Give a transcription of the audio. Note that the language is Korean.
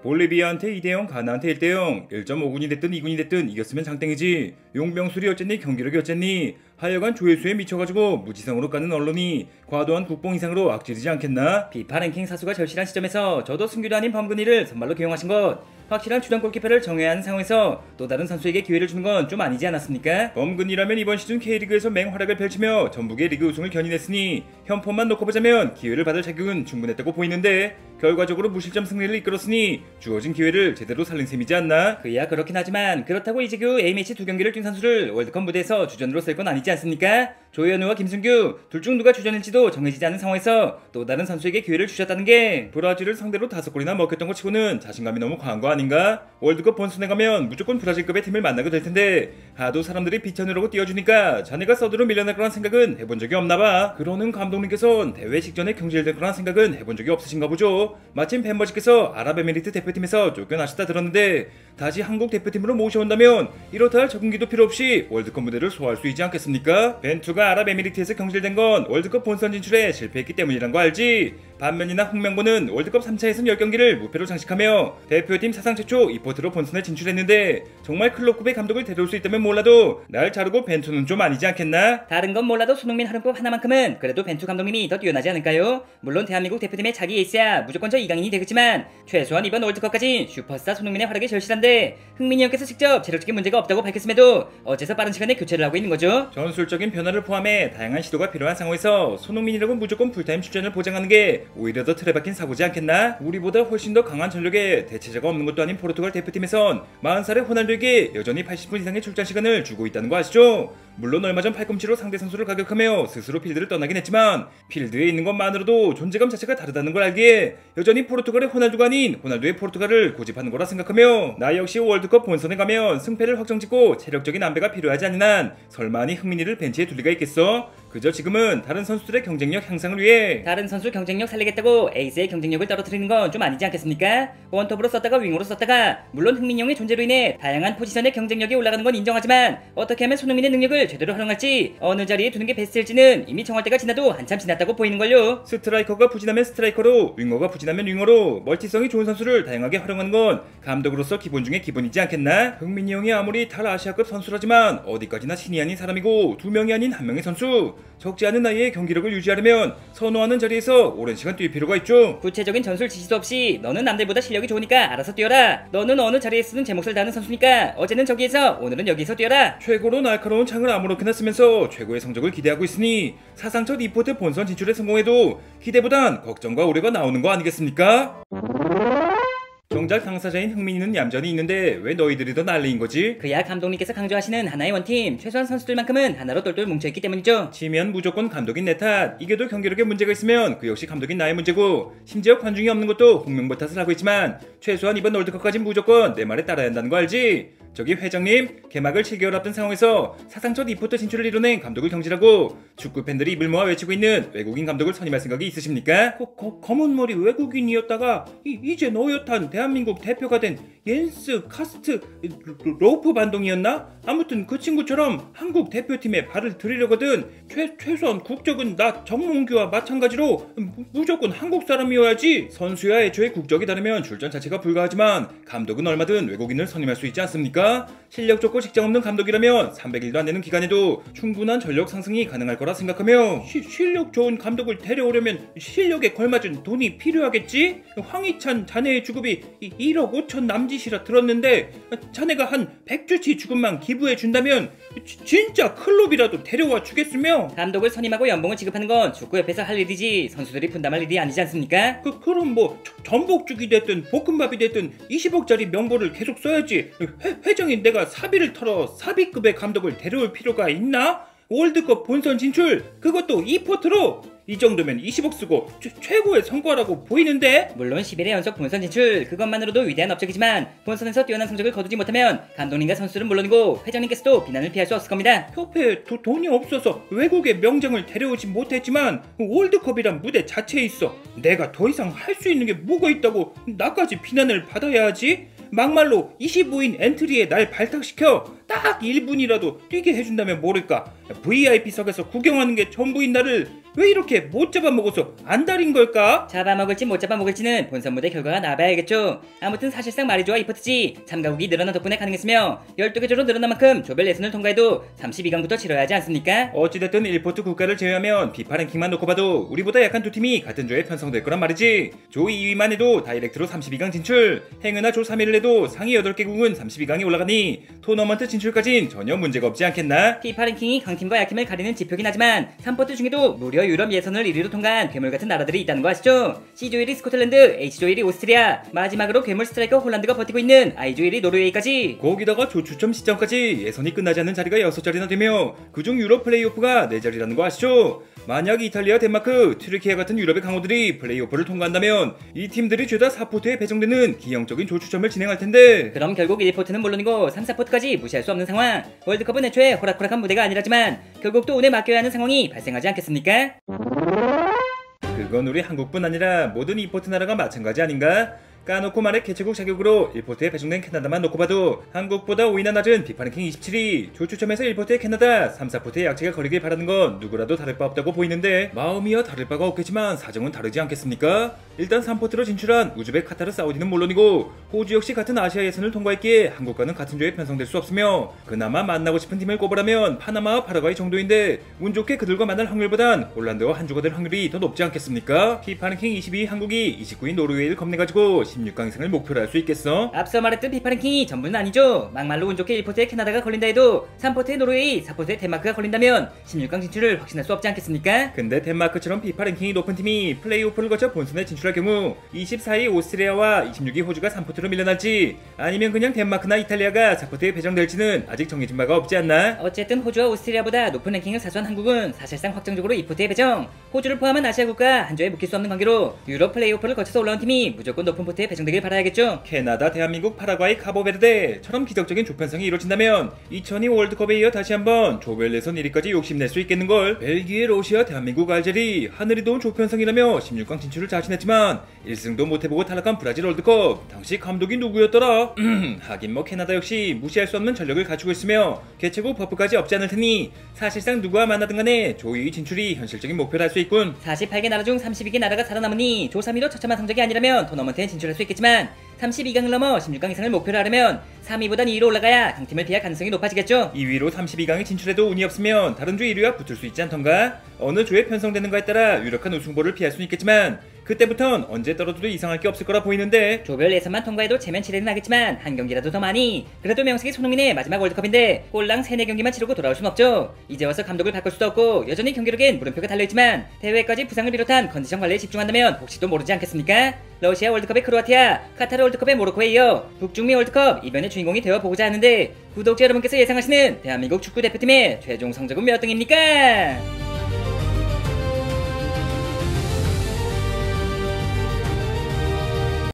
볼리비아한테 2대0, 가나한테 1대0, 1.5군이 됐든 2군이 됐든 이겼으면 장땡이지. 용병술이 어쨌니 경기력이 어쨌니. 하여간 조회수에 미쳐가지고 무지성으로 까는 언론이 과도한 국뽕 이상으로 악질이지 않겠나? 비파 랭킹 사수가 절실한 시점에서 저도 승규도 아닌 범근이를 선발로 기용하신 것, 확실한 주전 골키퍼를 정해야 하는 상황에서 또 다른 선수에게 기회를 주는 건 좀 아니지 않았습니까? 범근이라면 이번 시즌 K리그에서 맹활약을 펼치며 전북의 리그 우승을 견인했으니 현폼만 놓고 보자면 기회를 받을 자격은 충분했다고 보이는데 결과적으로 무실점 승리를 이끌었으니 주어진 기회를 제대로 살린 셈이지 않나? 그야 그렇긴 하지만 그렇다고 이재규 A매치 2경기를 뛴 선수를 월드컵 무대에서 주전으로 쓸 건 아니지 않습니까? 조현우와 김승규 둘 중 누가 주전일지도 정해지지 않은 상황에서 또 다른 선수에게 기회를 주셨다는 게 브라질을 상대로 5골이나 먹혔던 것 치고는 자신감이 너무 과한 거 아닌가? 월드컵 본선에 가면 무조건 브라질급의 팀을 만나게 될 텐데 하도 사람들이 비천으로 띄워주니까 자네가 서드로 밀려날 거란 생각은 해본 적이 없나 봐. 그러는 감독님께서는 대회 직전에 경질될 거란 생각은 해본 적이 없으신가 보죠. 마침 벤버지께서 아랍에미리트 대표팀에서 쫓겨나셨다 들었는데 다시 한국 대표팀으로 모셔온다면 이렇다 할 적응기도 필요 없이 월드컵 무대를 소화할 수 있지 않겠습니까? 벤투가 아랍에미리트에서 경질된 건 월드컵 본선 진출에 실패했기 때문이란 거 알지? 반면이나 홍명보는 월드컵 3차 예선 10경기를 무패로 장식하며 대표팀 사상 최초 2포트로 본선에 진출했는데 정말 클럽급의 감독을 데려올 수 있다면 몰라도 날 자르고 벤투는 좀 아니지 않겠나? 다른 건 몰라도 손흥민 하름법 하나만큼은 그래도 벤투 감독님이 더 뛰어나지 않을까요? 물론 대한민국 대표팀의 자기 에이스야 무조건 저 이강인이 되겠지만 최소한 이번 월드컵까지 슈퍼스타 손흥민의 활약이 절실한데 흥민이 형께서 직접 체력적인 문제가 없다고 밝혔음에도 어째서 빠른 시간에 교체를 하고 있는 거죠? 전술적인 변화를 포함해 다양한 시도가 필요한 상황에서 손흥민이라고 무조건 풀타임 출전을 보장하는 게 오히려 더 틀에 박힌 사고지 않겠나? 우리보다 훨씬 더 강한 전력에 대체자가 없는 것도 아닌 포르투갈 대표팀에선 40살의 호날두에게 여전히 80분 이상의 출전 시간을 주고 있다는 거 아시죠? 물론 얼마 전 팔꿈치로 상대 선수를 가격하며 스스로 필드를 떠나긴 했지만 필드에 있는 것만으로도 존재감 자체가 다르다는 걸 알기에 여전히 포르투갈의 호날두가 아닌 호날두의 포르투갈을 고집하는 거라 생각하며 나 역시 월드컵 본선에 가면 승패를 확정짓고 체력적인 안배가 필요하지 않는 한 설마니 흥민이를 벤치에 둘 리가 있겠어? 그저 지금은 다른 선수들의 경쟁력 향상을 위해 다른 선수 경쟁력 살리겠다고 에이스의 경쟁력을 떨어뜨리는 건 좀 아니지 않겠습니까? 원톱으로 썼다가 윙으로 썼다가 물론 흥민이 형의 존재로 인해 다양한 포지션의 경쟁력이 올라가는 건 인정하지만 어떻게 하면 손흥민의 능력을 제대로 활용할지 어느 자리에 두는 게 베스트일지는 이미 정할 때가 지나도 한참 지났다고 보이는걸요. 스트라이커가 부진하면 스트라이커로 윙어가 부진하면 윙어로 멀티성이 좋은 선수를 다양하게 활용하는 건 감독으로서 기본 중에 기본이지 않겠나? 흥민이 형이 아무리 탈아시아급 선수라지만 어디까지나 신이 아닌 사람이고 2명이 아닌 1명의 선수. 적지 않은 나이에 경기력을 유지하려면 선호하는 자리에서 오랜 시간 뛸 필요가 있죠. 구체적인 전술 지시도 없이 너는 남들보다 실력이 좋으니까 알아서 뛰어라. 너는 어느 자리에서든 제 몫을 다하는 선수니까 어제는 저기에서 오늘은 여기서 뛰어라. 최고로 날카로운 창을 아무렇게나 쓰면서 최고의 성적을 기대하고 있으니 사상 첫 2포트 본선 진출에 성공해도 기대보단 걱정과 우려가 나오는 거 아니겠습니까? 정작 당사자인 흥민이는 얌전히 있는데 왜 너희들이 더 난리인 거지? 그야 감독님께서 강조하시는 하나의 원팀 최소한 선수들만큼은 하나로 똘똘 뭉쳐있기 때문이죠. 지면 무조건 감독인 내 탓. 이게도 경기력에 문제가 있으면 그 역시 감독인 나의 문제고 심지어 관중이 없는 것도 홍명보 탓을 하고 있지만 최소한 이번 월드컵까진 무조건 내 말에 따라야 한다는 거 알지? 저기 회장님, 개막을 7개월 앞둔 상황에서 사상 첫 2포트 진출을 이뤄낸 감독을 경질하고 축구 팬들이 입을 모아 외치고 있는 외국인 감독을 선임할 생각이 있으십니까? 검은머리 외국인이었다가 이제 너엿한 대한민국 대표가 된 옌스 카스트 로프 반동이었나? 아무튼 그 친구처럼 한국 대표팀에 발을 들이려거든 최소한 국적은 나 정몽규와 마찬가지로 무조건 한국 사람이어야지. 선수야 애초에 국적이 다르면 출전 자체가 불가하지만 감독은 얼마든 외국인을 선임할 수 있지 않습니까? 실력 좋고 직장 없는 감독이라면 300일도 안 되는 기간에도 충분한 전력 상승이 가능할 거라 생각하며 실력 좋은 감독을 데려오려면 실력에 걸맞은 돈이 필요하겠지? 황희찬 자네의 주급이 1억 5천 남짓이라 들었는데 자네가 한 100주치 주급만 기부해 준다면 진짜 클럽이라도 데려와 주겠으며. 감독을 선임하고 연봉을 지급하는 건 축구협회에서 할 일이지 선수들이 분담할 일이 아니지 않습니까? 그럼 뭐 전복죽이 됐든 볶음밥이 됐든 20억짜리 명보를 계속 써야지. 회장인 내가 사비를 털어 사비급의 감독을 데려올 필요가 있나? 월드컵 본선 진출 그것도 2포트로 이 정도면 20억 쓰고 최고의 성과라고 보이는데? 물론 11회 연속 본선 진출 그것만으로도 위대한 업적이지만 본선에서 뛰어난 성적을 거두지 못하면 감독님과 선수들은 물론이고 회장님께서도 비난을 피할 수 없을 겁니다. 협회에 돈이 없어서 외국의 명장을 데려오지 못했지만 월드컵이란 무대 자체에 있어 내가 더 이상 할 수 있는 게 뭐가 있다고 나까지 비난을 받아야 하지? 막말로 25인 엔트리에 날 발탁시켜 딱 1분이라도 뛰게 해준다면 모를까 VIP석에서 구경하는 게 전부인 나를 왜 이렇게 못 잡아먹어서 안달인 걸까? 잡아먹을지 못 잡아먹을지는 본선 무대 결과가 나와봐야겠죠. 아무튼 사실상 말이 좋아 이포트지. 참가국이 늘어난 덕분에 가능했으며 12개 조로 늘어난 만큼 조별 예선을 통과해도 32강부터 치러야 하지 않습니까? 어찌됐든 1포트 국가를 제외하면 비파 랭킹만 놓고 봐도 우리보다 약한 두 팀이 같은 조에 편성될 거란 말이지. 조 2위만 해도 다이렉트로 32강 진출, 행여나 조 3위를 해도 상위 8개국은 32강에 올라가니 토너먼트 진출까진 전혀 문제가 없지 않겠나? 피파 랭킹이 강팀과 약팀을 가리는 지표긴 하지만 3포트 중에도 무려 유럽 예선을 1위로 통과한 괴물같은 나라들이 있다는 거 아시죠? C조 1위 스코틀랜드, H조 1위 오스트리아, 마지막으로 괴물 스트라이커 홀란드가 버티고 있는 I조 1위 노르웨이까지. 거기다가 조 추첨 시점까지 예선이 끝나지 않는 자리가 6자리나 되며 그중 유럽 플레이오프가 4자리라는 거 아시죠? 만약 이탈리아, 덴마크, 튀르키예 같은 유럽의 강호들이 플레이오프를 통과한다면 이 팀들이 죄다 4포트에 배정되는 기형적인 조 추첨을 진행할 텐데, 그럼 결국 1포트는 물론이고 3, 4포트까지 무시할 수 없는 상황. 월드컵은 애초에 호락호락한 무대가 아니라지만 결국 또 운에 맡겨야 하는 상황이 발생하지 않겠습니까? 그건 우리 한국뿐 아니라 모든 2포트 나라가 마찬가지 아닌가? 까놓고 말해 개최국 자격으로 1포트에 배정된 캐나다만 놓고 봐도 한국보다 5위나 낮은 비파 랭킹 27위, 조 추첨에서 1포트의 캐나다, 3, 4포트의 약체가 거리길 바라는 건 누구라도 다를 바 없다고 보이는데, 마음이야 다를 바가 없겠지만 사정은 다르지 않겠습니까? 일단 3포트로 진출한 우즈벡, 카타르, 사우디는 물론이고 호주 역시 같은 아시아 예선을 통과했기에 한국과는 같은 조에 편성될 수 없으며, 그나마 만나고 싶은 팀을 꼽으라면 파나마와 파라과이 정도인데 운 좋게 그들과 만날 확률보단 홀란드와 한 조가 될 확률이 더 높지 않겠습니까? 피파 랭킹 22위 한국이 29위 노르웨이를 겁내가지고 16강 이상을 목표로 할 수 있겠어? 앞서 말했던 피파 랭킹이 전부는 아니죠. 막말로 운 좋게 1포트에 캐나다가 걸린다 해도 3포트에 노르웨이, 4포트에 덴마크가 걸린다면 16강 진출을 확신할 수 없지 않겠습니까? 근데 덴마크처럼 피파 랭킹이 높은 팀이 플레이오프를 거쳐 본선에 진출할 경우 24위 오스트리아와 26위 호주가 3포트로 밀려날지, 아니면 그냥 덴마크나 이탈리아가 4포트에 배정될지는 아직 정해진 바가 없지 않나? 어쨌든 호주와 오스트리아보다 높은 랭킹을 사수한 한국은 사실상 확정적으로 2포트에 배정, 호주를 포함한 아시아 국가 한 조에 묶일 수 없는 관계로 유럽 플레이오프를 거쳐서 올라온 팀이 무조건 높은 포트에 배정되길 바라야겠죠. 캐나다, 대한민국, 파라과이, 카보베르데처럼 기적적인 조편성이 이루어진다면 2002 월드컵에 이어 다시 한번 조별 예선 1위까지 욕심낼 수 있겠는걸. 벨기에, 러시아, 대한민국, 알제리 하늘이 도운 조편성이라며 16강 진출을 자신했지만 1승도 못해보고 탈락한 브라질 월드컵, 당시 감독이 누구였더라? 하긴 뭐 캐나다 역시 무시할 수 없는 전력을 갖추고 있으며 개최국 버프까지 없지 않을 테니 사실상 누구와 만나든 간에 조 2위 진출이 현실적인 목표를 할 수 있군. 48개 나라 중 32개 나라가 살아남으니 조 3위로 처참한 성적이 아니라면 토너먼트에 진출할 수 있겠지만 32강을 넘어 16강 이상을 목표로 하려면 3위보단 2위로 올라가야 강팀을 피할 가능성이 높아지겠죠. 2위로 32강에 진출해도 운이 없으면 다른 조 1위와 붙을 수 있지 않던가? 어느 조에 편성되는가에 따라 유력한 우승보를 피할 수는 있겠지만 그때부턴 언제 떨어져도 이상할 게 없을 거라 보이는데, 조별 예선만 통과해도 체면 치레는 하겠지만 한 경기라도 더 많이, 그래도 명색이 손흥민의 마지막 월드컵인데 꼴랑 3-4경기만 치르고 돌아올 순 없죠. 이제 와서 감독을 바꿀 수도 없고 여전히 경기력엔 물음표가 달려있지만 대회까지 부상을 비롯한 컨디션 관리에 집중한다면 혹시 또 모르지 않겠습니까? 러시아 월드컵의 크로아티아, 카타르 월드컵의 모로코에 이어 북중미 월드컵 이변의 주인공이 되어보고자 하는데, 구독자 여러분께서 예상하시는 대한민국 축구대표팀의 최종 성적은 몇 등입니까?